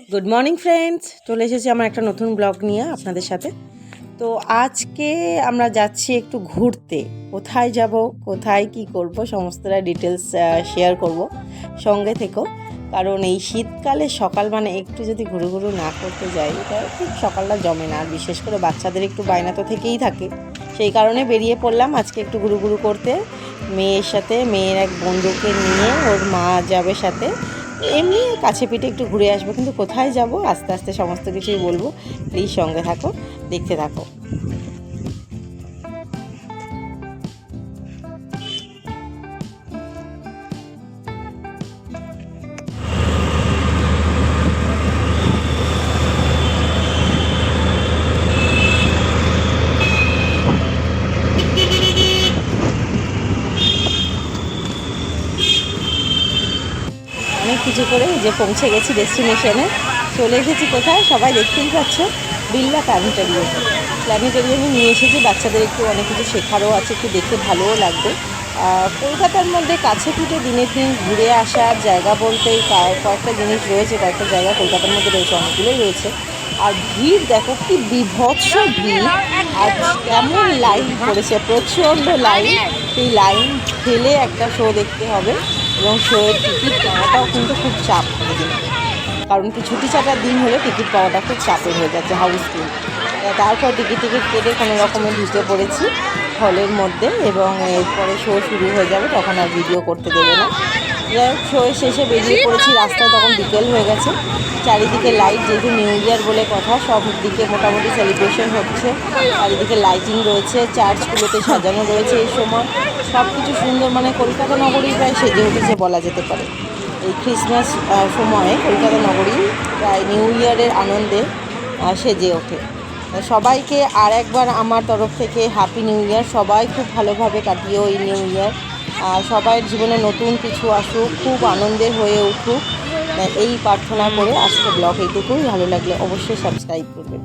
Good morning friends, চলে এসেছি আমার একটা নতুন ব্লগ নিয়ে আপনাদের সাথে। তো আজকে আমরা যাচ্ছি একটু ঘুরতে। কোথায় যাব, কোথায় কি করব সমস্তটা ডিটেলস শেয়ার করব, সঙ্গে থেকো। কারণ এই শীতকালে সকাল মানে একটু যদি ঘুরু ঘুরু না করতে যাই, এটা ঠিক সকালটা জমে না। আর বিশেষ করে বাচ্চাদের একটু বায়না তো থেকেই থাকে, সেই কারণে বেরিয়ে পড়লাম আজকে একটু ঘুরু ঘুরু করতে মেয়ের সাথে। মেয়ের এক বন্ধুকে নিয়ে, ওর মা যাবে সাথে। এমনি কাছে পিঠে একটু ঘুরে আসবো, কিন্তু কোথায় যাব আস্তে আস্তে সমস্ত কিছুই বলবো। প্লিজ সঙ্গে থাকো, দেখতে থাকো। অনেক কিছু করে যে পৌঁছে গেছি ডেস্টিনেশনে, চলে এসেছি কোথায় সবাই দেখতেই পাচ্ছ, বিড়লা প্ল্যানেটেরিয়াম। প্ল্যানেটেরিয়ামে নিয়ে এসেছি বাচ্চাদের, একটু অনেক কিছু শেখারও আছে, একটু দেখতে ভালোও লাগবে। কলকাতার মধ্যে কাছে পিঠে দিনের দিন ঘুরে আসার জায়গা বলতেই কয়েকটা জিনিস রয়েছে, কয়েকটা জায়গা কলকাতার মধ্যে রয়েছে, অনেকগুলোই রয়েছে। আর ভিড় দেখো কি বিভৎস ভিড়, আর কেমন লাইন পড়েছে, প্রচণ্ড লাইন। সেই লাইন ঠেলে একটা শো দেখতে হবে, এবং শোয়ের টিকিট পাওয়াটাও কিন্তু খুব চাপ করে দিন, কারণ কি ছুটি ছাটার দিন হলে টিকিট পাওয়াটা খুব চাপের হয়ে যাচ্ছে, হাউসফুল। তারপর টিকিট কেটে কোনো রকমে ঢুকে পড়েছি হলের মধ্যে, এবং এরপরে শো শুরু হয়ে যাবে, তখন আর ভিডিও করতে দেবে না। যাই হোক, শো শেষে বেরিয়ে পড়েছি রাস্তায়, তখন বিকেল হয়ে গেছে। চারিদিকে লাইট, যেহেতু নিউ ইয়ার বলে কথা, সব দিকে মোটামুটি সেলিব্রেশন হচ্ছে। চারিদিকে লাইটিং রয়েছে, চার্চগুলোতে সাজানো রয়েছে। এই সময় সব কিছু সুন্দর, মানে কলকাতা নগরী প্রায় সেজে উঠেছে বলা যেতে পারে। এই ক্রিসমাস সময়ে কলকাতা নগরী প্রায় নিউ ইয়ারের আনন্দে সেজে ওঠে। সবাইকে আর একবার আমার তরফ থেকে হ্যাপি নিউ ইয়ার। সবাই খুব ভালোভাবে কাটিয়েও এই নিউ ইয়ার, সবাইয়ের জীবনে নতুন কিছু আসুক, খুব আনন্দের হয়ে উঠুক, এই প্রার্থনা করে আজকে ব্লগ এইটুকুই। ভালো লাগলে অবশ্যই সাবস্ক্রাইব করবেন।